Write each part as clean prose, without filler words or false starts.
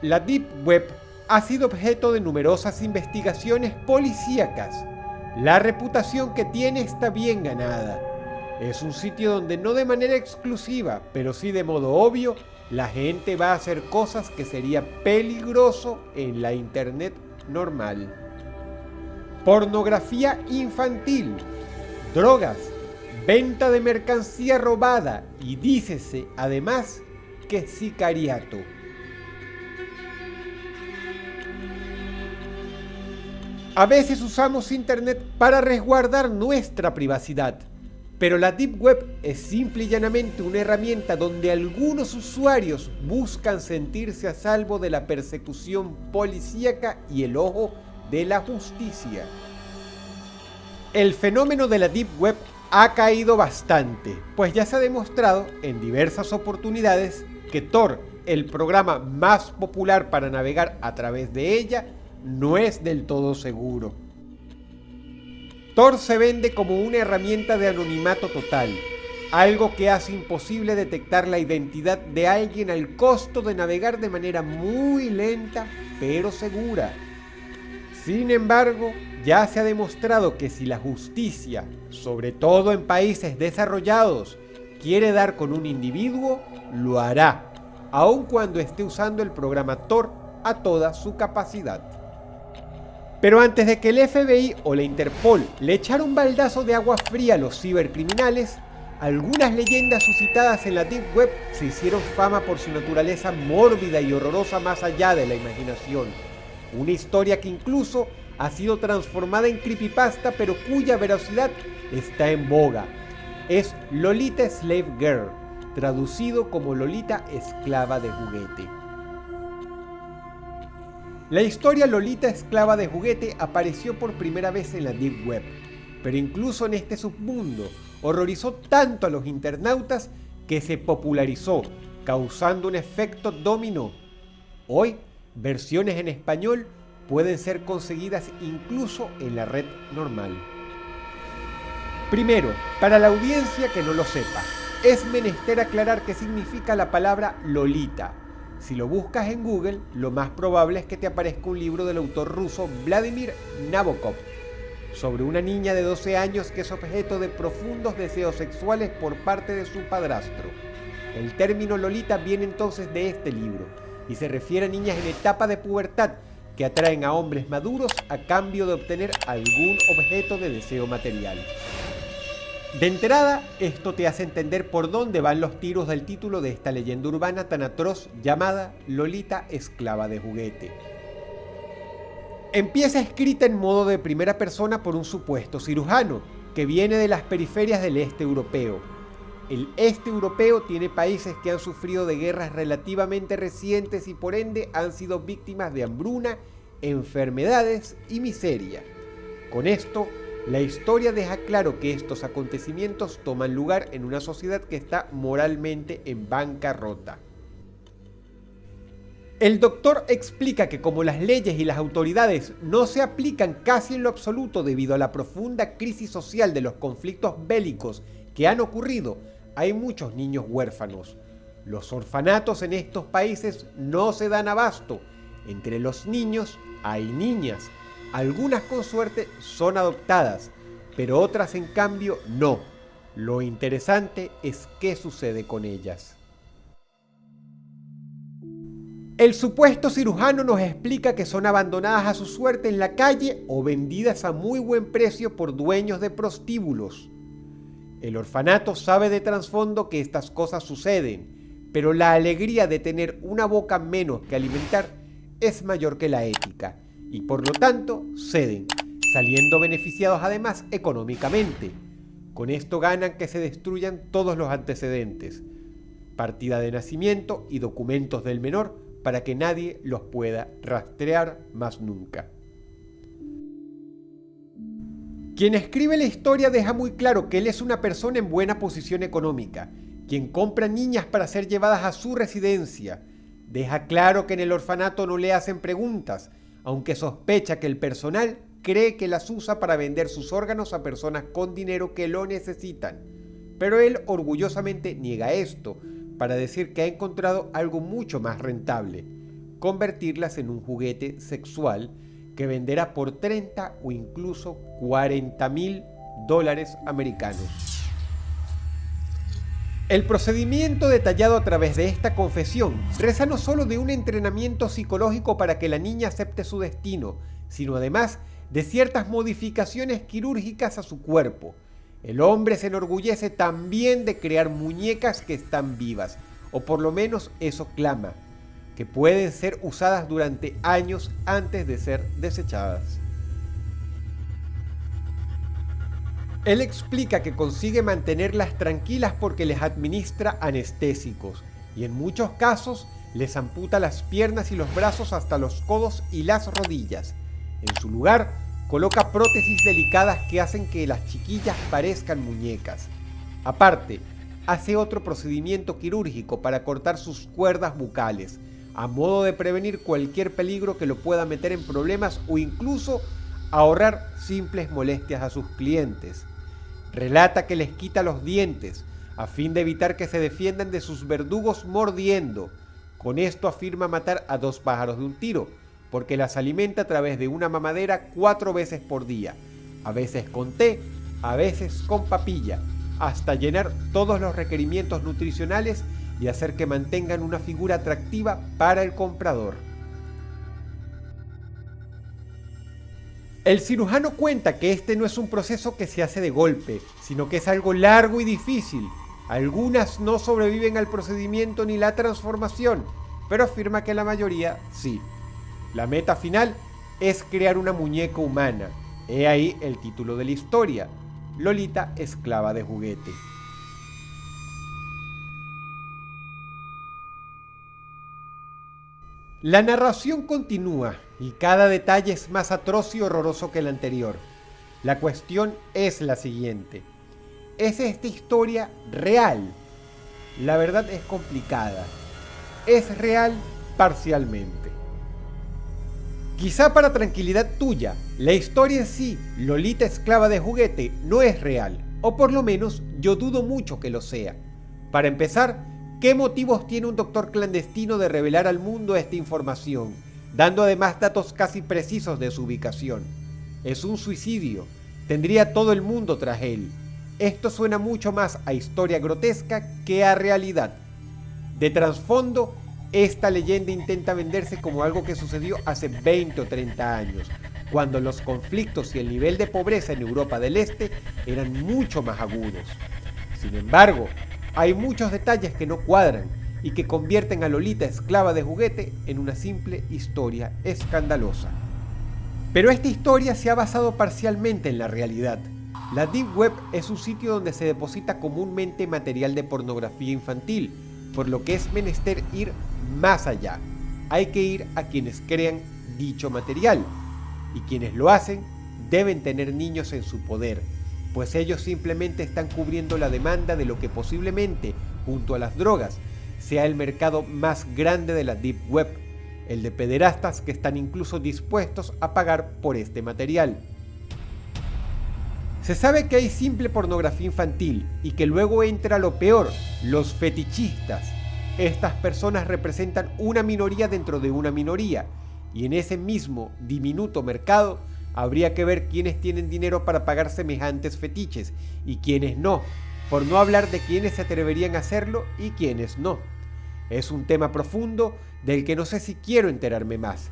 La Deep Web ha sido objeto de numerosas investigaciones policíacas. La reputación que tiene está bien ganada. Es un sitio donde no de manera exclusiva, pero sí de modo obvio, la gente va a hacer cosas que sería peligroso en la internet normal. Pornografía infantil, drogas, venta de mercancía robada y dícese además que sicariato. A veces usamos internet para resguardar nuestra privacidad, pero la Deep Web es simple y llanamente una herramienta donde algunos usuarios buscan sentirse a salvo de la persecución policíaca y el ojo de la justicia. El fenómeno de la Deep Web ha caído bastante, pues ya se ha demostrado en diversas oportunidades que Tor, el programa más popular para navegar a través de ella, no es del todo seguro. Tor se vende como una herramienta de anonimato total, algo que hace imposible detectar la identidad de alguien al costo de navegar de manera muy lenta pero segura. Sin embargo, ya se ha demostrado que si la justicia, sobre todo en países desarrollados, quiere dar con un individuo, lo hará, aun cuando esté usando el programa Tor a toda su capacidad. Pero antes de que el FBI o la Interpol le echara un baldazo de agua fría a los cibercriminales, algunas leyendas suscitadas en la Deep Web se hicieron fama por su naturaleza mórbida y horrorosa más allá de la imaginación. Una historia que incluso ha sido transformada en creepypasta, pero cuya veracidad está en boga. Es Lolita Slave Girl, traducido como Lolita Esclava de Juguete. La historia Lolita Esclava de Juguete apareció por primera vez en la Deep Web, pero incluso en este submundo horrorizó tanto a los internautas que se popularizó, causando un efecto dominó. Hoy, versiones en español pueden ser conseguidas incluso en la red normal. Primero, para la audiencia que no lo sepa, es menester aclarar qué significa la palabra Lolita. Si lo buscas en Google, lo más probable es que te aparezca un libro del autor ruso Vladimir Nabokov sobre una niña de 12 años que es objeto de profundos deseos sexuales por parte de su padrastro. El término Lolita viene entonces de este libro y se refiere a niñas en etapa de pubertad que atraen a hombres maduros a cambio de obtener algún objeto de deseo material. De entrada, esto te hace entender por dónde van los tiros del título de esta leyenda urbana tan atroz llamada Lolita Esclava de Juguete. Empieza escrita en modo de primera persona por un supuesto cirujano que viene de las periferias del este europeo. El este europeo tiene países que han sufrido de guerras relativamente recientes y por ende han sido víctimas de hambruna, enfermedades y miseria. Con esto, la historia deja claro que estos acontecimientos toman lugar en una sociedad que está moralmente en bancarrota. El doctor explica que como las leyes y las autoridades no se aplican casi en lo absoluto debido a la profunda crisis social de los conflictos bélicos que han ocurrido, hay muchos niños huérfanos. Los orfanatos en estos países no se dan abasto. Entre los niños hay niñas. Algunas con suerte son adoptadas, pero otras en cambio no. Lo interesante es qué sucede con ellas. El supuesto cirujano nos explica que son abandonadas a su suerte en la calle o vendidas a muy buen precio por dueños de prostíbulos. El orfanato sabe de trasfondo que estas cosas suceden, pero la alegría de tener una boca menos que alimentar es mayor que la ética, y por lo tanto ceden, saliendo beneficiados además económicamente. Con esto ganan que se destruyan todos los antecedentes, partida de nacimiento y documentos del menor para que nadie los pueda rastrear más nunca. Quien escribe la historia deja muy claro que él es una persona en buena posición económica, quien compra niñas para ser llevadas a su residencia. Deja claro que en el orfanato no le hacen preguntas, aunque sospecha que el personal cree que las usa para vender sus órganos a personas con dinero que lo necesitan. Pero él orgullosamente niega esto, para decir que ha encontrado algo mucho más rentable. convertirlas en un juguete sexual que venderá por 30 o incluso 40.000 dólares americanos. El procedimiento detallado a través de esta confesión reza no solo de un entrenamiento psicológico para que la niña acepte su destino, sino además de ciertas modificaciones quirúrgicas a su cuerpo. El hombre se enorgullece también de crear muñecas que están vivas, o por lo menos eso clama, que pueden ser usadas durante años antes de ser desechadas. Él explica que consigue mantenerlas tranquilas porque les administra anestésicos y en muchos casos les amputa las piernas y los brazos hasta los codos y las rodillas. En su lugar, coloca prótesis delicadas que hacen que las chiquillas parezcan muñecas. Aparte, hace otro procedimiento quirúrgico para cortar sus cuerdas bucales, a modo de prevenir cualquier peligro que lo pueda meter en problemas o incluso ahorrar simples molestias a sus clientes. Relata que les quita los dientes, a fin de evitar que se defiendan de sus verdugos mordiendo. Con esto afirma matar a 2 pájaros de un tiro, porque las alimenta a través de una mamadera 4 veces por día, a veces con té, a veces con papilla, hasta llenar todos los requerimientos nutricionales y hacer que mantengan una figura atractiva para el comprador. El cirujano cuenta que este no es un proceso que se hace de golpe, sino que es algo largo y difícil. Algunas no sobreviven al procedimiento ni la transformación, pero afirma que la mayoría sí. La meta final es crear una muñeca humana. He ahí el título de la historia: Lolita, esclava de juguete. La narración continúa y cada detalle es más atroz y horroroso que el anterior. La cuestión es la siguiente: ¿es esta historia real? La verdad es complicada. Es real parcialmente. Quizá para tranquilidad tuya, la historia en sí, Lolita, esclava de juguete, no es real, o por lo menos yo dudo mucho que lo sea. Para empezar, ¿qué motivos tiene un doctor clandestino de revelar al mundo esta información, dando además datos casi precisos de su ubicación? Es un suicidio, tendría todo el mundo tras él. Esto suena mucho más a historia grotesca que a realidad. De trasfondo, esta leyenda intenta venderse como algo que sucedió hace 20 o 30 años, cuando los conflictos y el nivel de pobreza en Europa del Este eran mucho más agudos. Sin embargo, hay muchos detalles que no cuadran y que convierten a Lolita, esclava de juguete, en una simple historia escandalosa. Pero esta historia se ha basado parcialmente en la realidad. La Deep Web es un sitio donde se deposita comúnmente material de pornografía infantil, por lo que es menester ir más allá. Hay que ir a quienes crean dicho material, y quienes lo hacen deben tener niños en su poder, pues ellos simplemente están cubriendo la demanda de lo que posiblemente, junto a las drogas, sea el mercado más grande de la Deep Web, el de pederastas que están incluso dispuestos a pagar por este material. Se sabe que hay simple pornografía infantil y que luego entra lo peor, los fetichistas. Estas personas representan una minoría dentro de una minoría, y en ese mismo diminuto mercado habría que ver quiénes tienen dinero para pagar semejantes fetiches y quiénes no, por no hablar de quiénes se atreverían a hacerlo y quiénes no. Es un tema profundo del que no sé si quiero enterarme más.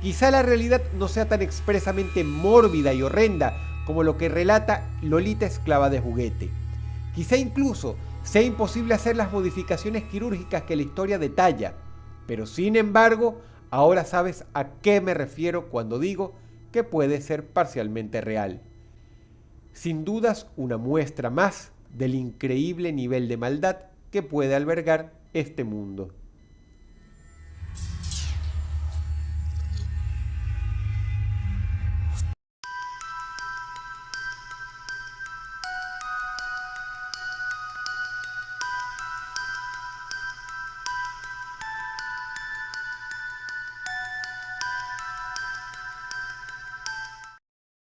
Quizá la realidad no sea tan expresamente mórbida y horrenda como lo que relata Lolita, esclava de juguete. Quizá incluso sea imposible hacer las modificaciones quirúrgicas que la historia detalla, pero sin embargo, ahora sabes a qué me refiero cuando digo que puede ser parcialmente real. Sin dudas, una muestra más del increíble nivel de maldad que puede albergar este mundo.